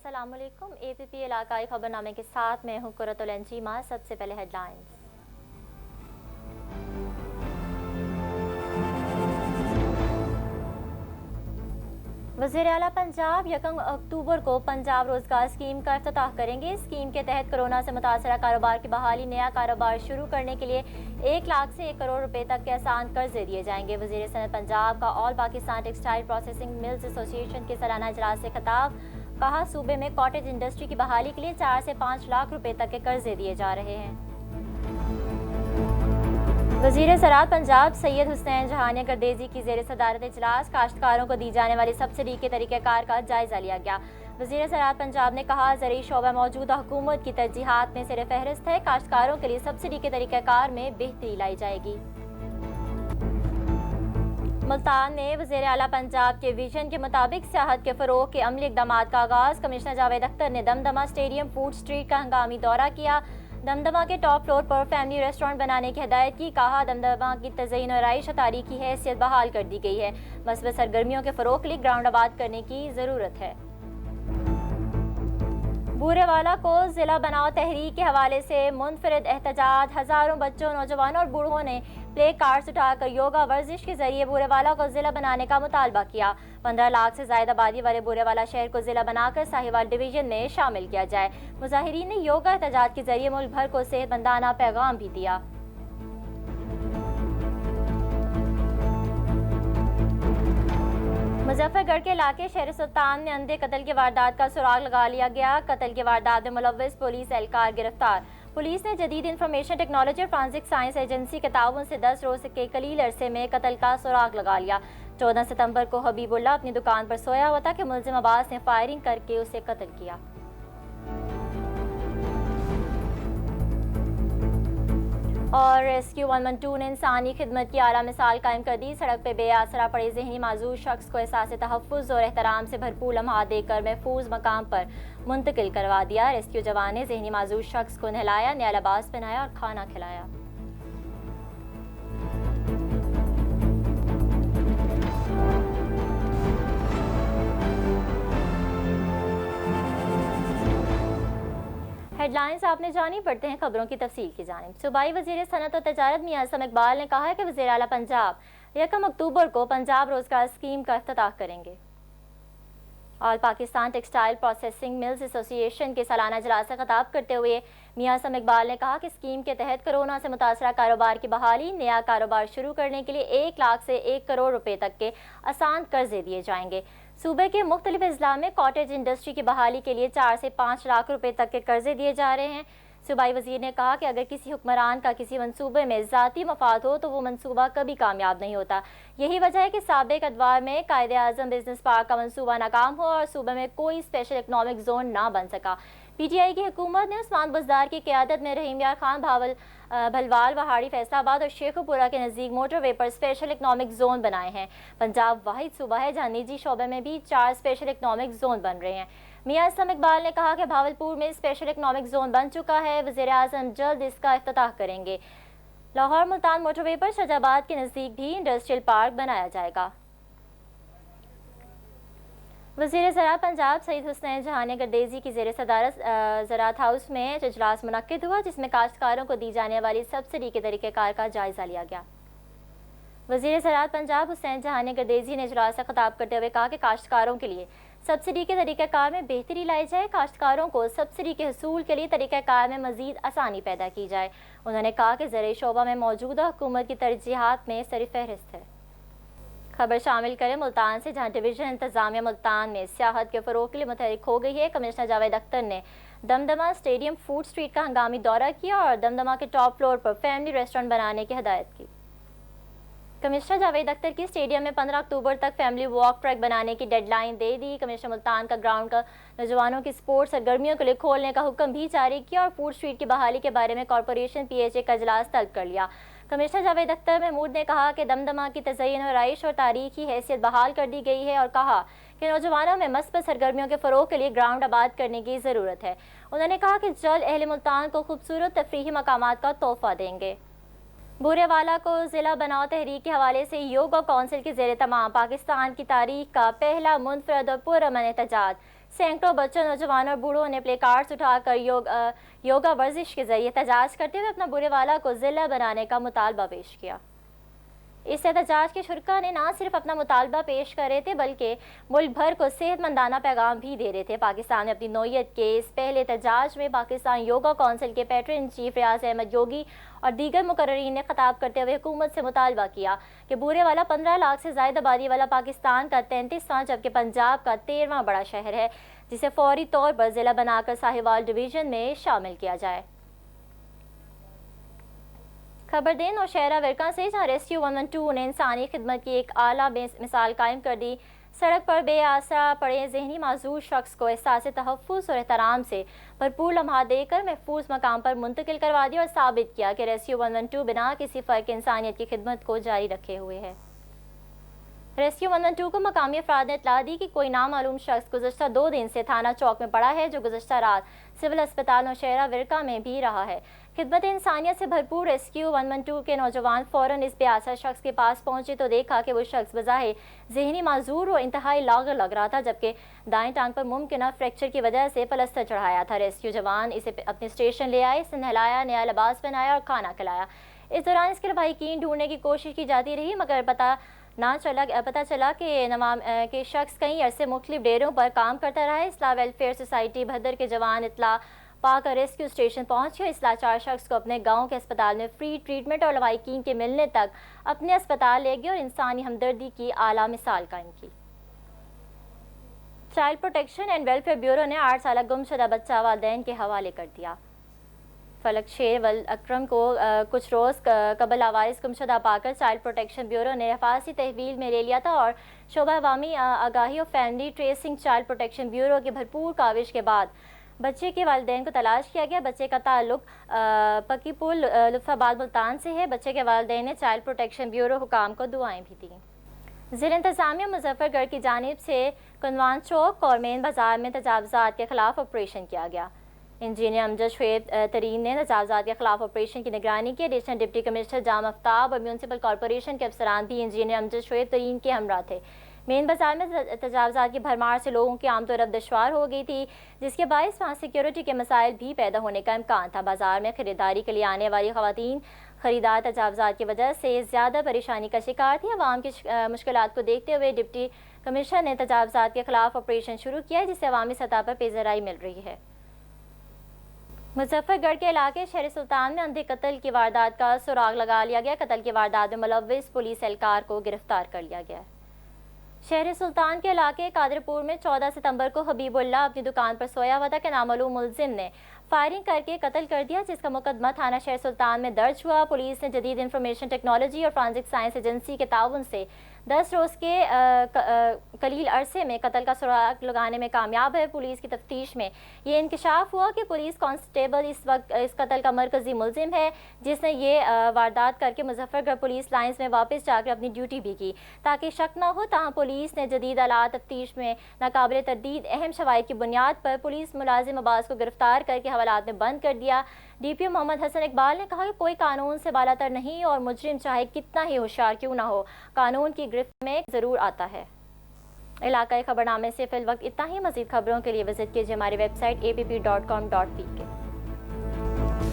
अस्सलाम वालेकुम। APP इलाकाई खबरनामे के साथ मैं हूं कुरतुल अंजीमा। सबसे पहले हेडलाइंस। वज़ीर आला पंजाब 1 अक्टूबर को पंजाब रोजगार स्कीम का इफ्तिताह करेंगे। स्कीम के तहत कोरोना से मुतासरा कारोबार की बहाली, नया कारोबार शुरू करने के लिए 1 लाख से 1 करोड़ रुपए तक के आसान कर्जे दिए जाएंगे। वज़ीर सनत पंजाब का all Pakistan textile processing mills association के सालाना इजलास से खिताब। कहा, सूबे में कॉटेज इंडस्ट्री की बहाली के लिए 4 से 5 लाख रुपए तक के कर्जे दिए जा रहे हैं। वज़ीर ज़राअत पंजाब सैयद हुसैन जहानिया गर्देजी की ज़ेर सदारत इजलास काश्तकारों को दी जाने वाली सब्सिडी के तरीक़ाकार का जायज़ा लिया गया। वज़ीर ज़राअत पंजाब ने कहा, ज़रूरी शोबा मौजूदा हुकूमत की तरजीहात में सिर फहरिस्त है। काश्तकारों के लिए सब्सिडी के तरीक़ाकार में बेहतरी लाई जाएगी। मुल्तान में वज़ीर आला पंजाब के विजन के मुताबिक सियाहत के फ़रोग़ के अमली इक़दामात का आगाज़। कमिश्नर जावेद अख्तर ने दमदमा स्टेडियम फूड स्ट्रीट का हंगामी दौरा किया। दमदमा के टॉप फ्लोर पर फैमिली रेस्टोरेंट बनाने की हिदायत की। कहा, दमदमा की तज़यीन और आइश तारीखी हैसियत बहाल कर दी गई है। मसबत सरगर्मियों के फ़रोग़ के लिए ग्राउंड आबाद करने की ज़रूरत है। बूरेवाला को ज़िला बनाओ तहरीक के हवाले से मुनफरिद एहतजाज। हज़ारों बच्चों, नौजवानों और बूढ़ों ने प्ले कार्ड्स उठाकर योगा वर्जिश के जरिए बूरेवाला को ज़िला बनाने का मुतालबा किया। 15 लाख से ज़ायद आबादी वाले बूरेवाला शहर को ज़िला बनाकर साहिवाल डिवीज़न में शामिल किया जाए। मुजाहिरीन ने योगा एहतजाज के जरिए मुल्क भर को सेहतमंदाना पैगाम भी दिया। मुजफ्फरगढ़ के इलाके शहर सुल्तान में अंधे कत्ल की वारदात का सुराग लगा लिया गया। कत्ल की वारदात में मुलव्विस पुलिस एहलकार गिरफ्तार। पुलिस ने जदीद इंफॉर्मेशन टेक्नोलॉजी और फॉरेंसिक साइंस एजेंसी के ताउन से 10 रोज के कलील अरसे में कत्ल का सुराग लगा लिया। 14 सितंबर को हबीबुल्ला अपनी दुकान पर सोया हुआ था कि मुलजिम अब्बास ने फायरिंग करके उसे कत्ल किया। और रेस्क्यू 112 ने इंसानी खिदमत की आला मिसाल कायम कर दी। सड़क पर बेआसरा पड़े ज़हनी माजूर शख्स को एहसास तहफ़्फ़ुज़ और एहतराम से भरपूर लम्हात देकर महफूज मकाम पर मुंतकिल करवा दिया। रेस्क्यू जवान ने ज़हनी माजूर शख्स को नहलाया, नया लिबास पहनाया और खाना खिलाया। हेडलाइंस आपने जानी, पढ़ते हैं खबरों की तफसील की जानिब। सूबाई वज़ीर सनत और तजारत मियां असम इकबाल ने कहा है कि वज़ीर आला पंजाब 1 अक्टूबर को पंजाब रोजगार स्कीम का इफ्तिताह करेंगे। All Pakistan textile processing mills association के सालाना इजलास से खिताब करते हुए मियां असम इकबाल ने कहा कि स्कीम के तहत कोरोना से मुतासरा कारोबार की बहाली, नया कारोबार शुरू करने के लिए 1 लाख से 1 करोड़ रुपए तक के आसान कर्जे दिए जाएंगे। सूबे के मुख्तलिफ अजला में कॉटेज इंडस्ट्री की बहाली के लिए 4 से 5 लाख रुपए तक के कर्जे दिए जा रहे हैं। सूबाई वजीर ने कहा कि अगर किसी हुक्मरान का किसी मंसूबे में ज़ाती मफाद हो तो वो मंसूबा कभी कामयाब नहीं होता। यही वजह है कि साबिक अदवार में कायदे आज़म बिजनेस पार्क का मंसूबा नाकाम हो और सूबे में कोई स्पेशल इकनॉमिक जोन ना बन सका। PTI की हुकूमत ने उस्मान बुज़दार की क़यादत में रहीम यार खान भलवाल, वहाड़ी, फैसलाबाद और शेखुपुरा के नज़दीक मोटरवे पर स्पेशल इकनॉमिक जोन बनाए हैं। पंजाब वाहिद सूबा है जहाँ निजी शोबे में भी 4 स्पेशल इकनॉमिक जोन बन रहे हैं। मियां असम इकबाल ने कहा कि भावलपुर में स्पेशल इकनॉमिक जोन बन चुका है। वज़ीर आज़म जल्द इसका इफ्तिताह करेंगे। लाहौर मुल्तान मोटरवे पर शाहजहाबाद के नज़दीक भी इंडस्ट्रियल पार्क बनाया जाएगा। वज़ीर ज़राअत पंजाब सैयद हुसैन जहानिया गर्देजी की ज़ेर सदारत ज़राअत हाउस में इजलास मुनक्किद हुआ, जिसमें काश्तकारों को दी जाने वाली सब्सिडी के तरीक़ेकार का जायज़ा लिया गया। वज़ीर ज़राअत पंजाब हुसैन जहानिया गर्देजी ने इजलास से खिताब करते हुए कहा कि काश्तकारों के लिए सब्सिडी के तरीक़ाकार में बेहतरी लाई जाए। काश्तकारों को सब्सिडी के हसूल के लिए तरीक़ाकार में मज़ीद आसानी पैदा की जाए। उन्होंने कहा कि ज़रूरी शोबा में मौजूदा हुकूमत की तरजीहात में सर फहरिस्त है। खबर शामिल करें मुल्तान से, जहां डिवीज़न इंतजामिया मुल्तान में सियाहत के फ़रोग़ के लिए मुतहरिक हो गई है। कमिश्नर जावेद अख्तर ने दमदमा स्टेडियम फूड स्ट्रीट का हंगामी दौरा किया और दमदमा के टॉप फ्लोर पर फैमिली रेस्टोरेंट बनाने की हिदायत की। कमिश्नर जावेद अख्तर की स्टेडियम में 15 अक्टूबर तक फैमिली वॉक ट्रैक बनाने की डेडलाइन दे दी। कमिश्नर मुल्तान का ग्राउंड का नौजवानों की स्पोर्ट्स सरगर्मियों के लिए खोलने का हुक्म भी जारी किया और फूड स्ट्रीट की बहाली के बारे में कॉरपोरेशन PHA का इजलास तलब कर लिया। कमिश्नर जावेद अख्तर महमूद ने कहा कि दमदमा की तज़यीन और आइश और तारीखी हैसियत बहाल कर दी गई है और कहा कि नौजवानों में मस्बत सरगर्मियों के फ़रोग़ के लिए ग्राउंड आबाद करने की ज़रूरत है। उन्होंने कहा कि जल्द अहले मुल्तान को खूबसूरत तफरीही मकामात का तोहफ़ा देंगे। बूरेवाला को ज़िला बनाओ तहरीक के हवाले से योगा कौंसिल के ज़ेर तमाम पाकिस्तान की तारीख का पहला मुनफरद और पुरअमन एहतजाज। सैकड़ों बच्चों, नौजवानों और बूढ़ों ने प्ले कार्ड्स उठाकर योगा वर्जिश के जरिए एहतजाज करते हुए अपना बूरेवाला को ज़िला बनाने का मुतालबा पेश किया। इस एहतजाज के शुरका ने ना सिर्फ अपना मुतालबा पेश कर रहे थे बल्कि मुल्क भर को सेहतमंदाना पैगाम भी दे रहे थे। पाकिस्तान ने अपनी नौयत के इस पहले एहतजाज में पाकिस्तान योगा कौंसिल के पैटर्न चीफ रियाज अहमद योगी और दीगर मुकर्रीन ने खिताब करते हुए हुकूमत से मुतालबा किया कि बूरेवाला 15 लाख से ज़ायद आबादी वाला पाकिस्तान का 33वां जबकि पंजाब का 13वां बड़ा शहर है, जिसे फौरी तौर पर ज़िला बनाकर साहिवाल डिवीज़न में शामिल किया जाए। खबर दें नौशहरा वर्का से, जहाँ रेस्क्यू 112 ने इंसानी खिदमत की एक आला मिसाल कायम कर दी। सड़क पर बेआसरा पड़े जहनी माजूर शख्स को एहसास तहफ़्फ़ुज़ और एहतराम से भरपूर लम्हा देकर महफूज मकाम पर मुंतकिल करवा दिया और साबित किया कि रेस्क्यू 112 बिना किसी फ़र्क इंसानियत की खिदमत को जारी रखे हुए है। रेस्क्यू 112 को मकामी अफराद ने इतला दी कि कोई नामालूम शख्स गुज़श्ता 2 दिन से थाना चौक में पड़ा है, जो गुज़श्ता रात सिविल अस्पताल नौशहरा विरका में भी रहा है। खिदमत इंसानियत से भरपूर रेस्क्यू 112 के नौजवान फ़ौरन इस बेआसरा शख्स के पास पहुंचे तो देखा कि वो शख्स बज़ाहिर ज़हनी माजूर और इंतहाई लाग़र लग रहा था, जबकि दाएं टांग पर मुमकिन फ्रैक्चर की वजह से पलस्तर चढ़ाया था। रेस्क्यू जवान इसे अपने स्टेशन ले आए, इसे नहलाया, नया लिबास पहनाया और खाना खिलाया। इस दौरान इसके लवाहिकीन ढूंढने की कोशिश की जाती रही, मगर पता चला कि शख्स कई अरसे मुख्तलिफ डेरों पर काम करता रहा है। इस्लाह वेलफेयर सोसाइटी भद्दर के जवान इतला पाकर रेस्क्यू स्टेशन पहुंचे। इस लाचार शख्स को अपने गांव के अस्पताल में फ्री ट्रीटमेंट और लवाहिकीन के मिलने तक अपने अस्पताल ले गए और इंसानी हमदर्दी की आला मिसाल कायम की। Child protection and welfare bureau ने 8 साल गुमशुदा बच्चा वालिदैन के हवाले कर दिया। फलक शेर वल अकरम को कुछ रोज़ कबल आवाइस गुमशुदा पाकर चाइल्ड प्रोटेक्शन ब्यूरो ने हिफाजती तहवील में ले लिया था और शोबा अवामी आगाही और family tracing child protection bureau की भरपूर काविश के बाद बच्चे के वालिदैन को तलाश किया गया। बच्चे का ताल्लुक पकीपुल लुत्फाबाद मुल्तान से है। बच्चे के वालिदैन ने चाइल्ड प्रोटेक्शन ब्यूरो हुकाम को दुआएं भी दी। ज़िला इंतज़ामिया मुजफ्फरगढ़ की जानिब से कुनवान चौक और मेन बाज़ार में तजावुज़ात के खिलाफ ऑपरेशन किया गया। इंजीनियर अमजद शुएब तरीन ने तजावुज़ात के खिलाफ ऑपरेशन की निगरानी की। एडिशनल डिप्टी कमिश्नर जाम आफ्ताब और म्यूनसिपल कॉरपोरेशन के अफसरान भी इंजीनियर अमजद शुएब तरीन के हमरा थे। मेन बाजार में तजावुज़ात की भरमार से लोगों की आमद रफ्त दुश्वार हो गई थी, जिसके बायस वहाँ सिक्योरिटी के मसाइल भी पैदा होने का इम्कान था। बाजार में खरीदारी के लिए आने वाली ख़वातीन खरीदार तजावुज़ात की वजह से ज़्यादा परेशानी का शिकार थी। अवाम की मुश्किलात को देखते हुए डिप्टी कमिश्नर ने तजावुज़ात के खिलाफ ऑपरेशन शुरू किया है, जिससे अवामी सतह पर पेशराई मिल रही है। मुजफ्फरगढ़ के इलाके शहर सुल्तान में अंधे कत्ल की वारदात का सुराग लगा लिया गया। कत्ल की वारदात में मुलव्विस पुलिस एहलकार को गिरफ्तार कर लिया गया है। शहर सुल्तान के इलाके कादरपुर में 14 सितंबर को हबीबुल्लाह अपनी दुकान पर सोया हुआ था कि नामालूम मुलजिम ने फायरिंग करके कत्ल कर दिया, जिसका मुकदमा थाना शहर सुल्तान में दर्ज हुआ। पुलिस ने जदीद इंफॉर्मेशन टेक्नोलॉजी और फॉरेंसिक साइंस एजेंसी के ताउन से 10 रोज़ के कलील अरसे में कत्ल का सुराग लगाने में कामयाब है। पुलिस की तफ्तीश में ये इंकशाफ हुआ कि पुलिस कांस्टेबल इस वक्त इस कत्ल का मरकजी मुलजिम है, जिसने ये वारदात करके मुजफ्फरगढ़ पुलिस लाइन्स में वापस जाकर अपनी ड्यूटी भी की ताकि शक न हो। ताहम पुलिस ने जदीद आलात तफ्तीश में नाकाबिल तरदीद अहम शवाहिद की बुनियाद पर पुलिस मुलाजिम अब्बास को गिरफ्तार करके हवालात में बंद कर दिया। DPO मोहम्मद हसन इकबाल ने कहा कि कोई कानून से बालातर नहीं और मुजरिम चाहे कितना ही होशियार क्यों ना हो, कानून की गिरफ्त में ज़रूर आता है। इलाकाई खबरनामे से फिल वक्त इतना ही। मज़ीद खबरों के लिए विजिट कीजिए हमारी वेबसाइट app.com.pk।